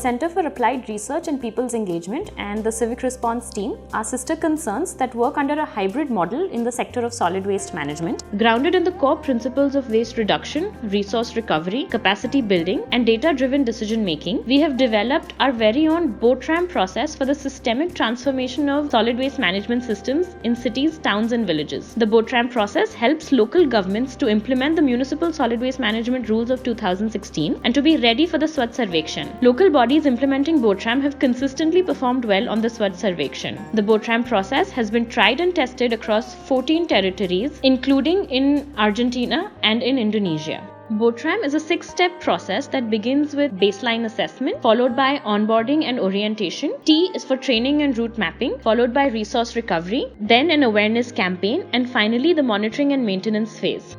Center for Applied Research and People's Engagement and the Civic Response Team are sister concerns that work under a hybrid model in the sector of solid waste management. Grounded in the core principles of waste reduction, resource recovery, capacity building, and data-driven decision-making, we have developed our very own BOTRAM process for the systemic transformation of solid waste management systems in cities, towns, and villages. The BOTRAM process helps local governments to implement the Municipal Solid Waste Management Rules of 2016 and to be ready for the Swachh Sarvekshan. Local bodies implementing BOTRAM have consistently performed well on the Swachh Sarvekshan. The BOTRAM process has been tried and tested across 14 territories, including in Argentina and in Indonesia. BOTRAM is a 6-step process that begins with baseline assessment, followed by onboarding and orientation. T is for training and route mapping, followed by resource recovery, then an awareness campaign, and finally the monitoring and maintenance phase.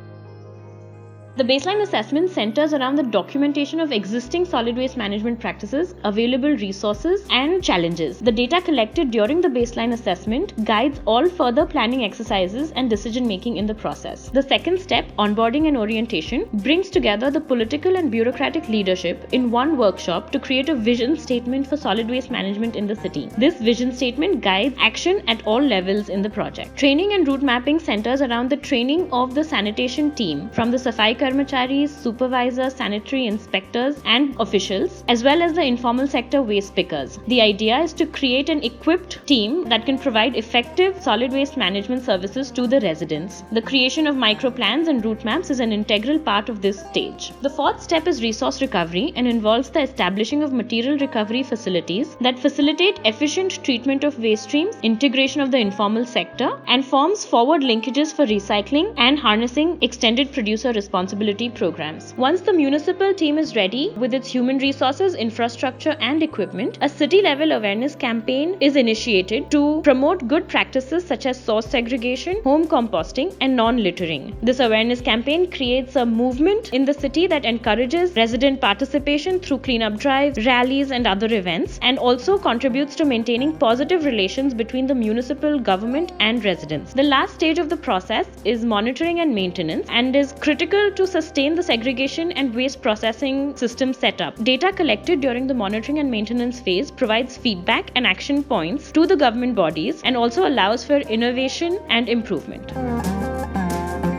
The baseline assessment centers around the documentation of existing solid waste management practices, available resources, and challenges. The data collected during the baseline assessment guides all further planning exercises and decision-making in the process. The second step, onboarding and orientation, brings together the political and bureaucratic leadership in one workshop to create a vision statement for solid waste management in the city. This vision statement guides action at all levels in the project. Training and route mapping centers around the training of the sanitation team from the Safai Karmacharis, supervisors, sanitary inspectors, and officials, as well as the informal sector waste pickers. The idea is to create an equipped team that can provide effective solid waste management services to the residents. The creation of micro plans and route maps is an integral part of this stage. The fourth step is resource recovery and involves the establishing of material recovery facilities that facilitate efficient treatment of waste streams, integration of the informal sector, and forms forward linkages for recycling and harnessing extended producer responsibility programs. Once the municipal team is ready with its human resources, infrastructure, and equipment, a city-level awareness campaign is initiated to promote good practices such as source segregation, home composting, and non-littering. This awareness campaign creates a movement in the city that encourages resident participation through cleanup drives, rallies, and other events, and also contributes to maintaining positive relations between the municipal government and residents. The last stage of the process is monitoring and maintenance and is critical to sustain the segregation and waste processing system setup. Data collected during the monitoring and maintenance phase provides feedback and action points to the government bodies and also allows for innovation and improvement.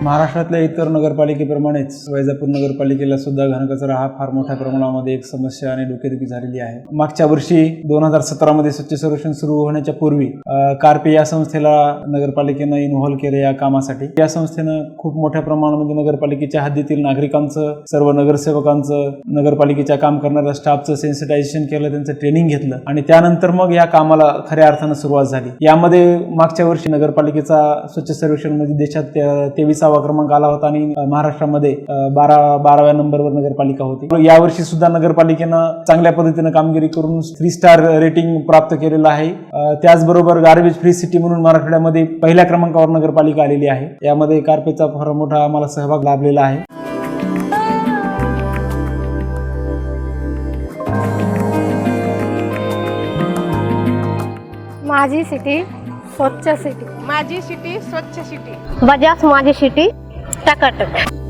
महाराष्ट्रातल्या इतर नगरपालिकेप्रमाणेच वैजापूर नगरपालिकेला सुद्धा घनकचरा हा फार मोठ्या प्रमाणामध्ये एक समस्या आणि डोकेदुखी झालेली आहे. मागच्या वर्षी 2017 मध्ये स्वच्छ सर्वेक्षण सुरू होण्याच्या पूर्वी कार्पे या संस्थेला नगरपालिकेनं इन्व्हॉल्व केले या कामासाठी. या संस्थेनं खूप मोठ्या प्रमाणामध्ये नगरपालिकेच्या हद्दीतील नागरिकांचं, सर्व नगरसेवकांचं, नगरपालिकेच्या काम करणाऱ्या स्टाफचं सेन्सिटायझेशन केलं, त्यांचं ट्रेनिंग घेतलं आणि त्यानंतर मग या कामाला खऱ्या अर्थानं सुरुवात झाली. यामध्ये मागच्या वर्षी नगरपालिकेचा स्वच्छ सर्वेक्षण मध्ये देशात 23वा क्रमांक आला होता आणि महाराष्ट्रामध्ये 12व्या नंबरवर नगरपालिका होती. यावर्षी सुद्धा नगरपालिकेनं चांगल्या पद्धतीने कामगिरी करून 3 स्टार रेटिंग प्राप्त केलेलं आहे. त्याचबरोबर गार्बेज फ्री सिटी म्हणून मराठवाड्यामध्ये पहिल्या क्रमांकावर नगरपालिका आलेली आहे. यामध्ये कार्पेचा फार मोठा आम्हाला सहभाग लाभलेला आहे. माझी सिटी स्वच्छ सिटी, माझी सिटी स्वच्छ सिटी, बजाज माझी सिटी टकाटक.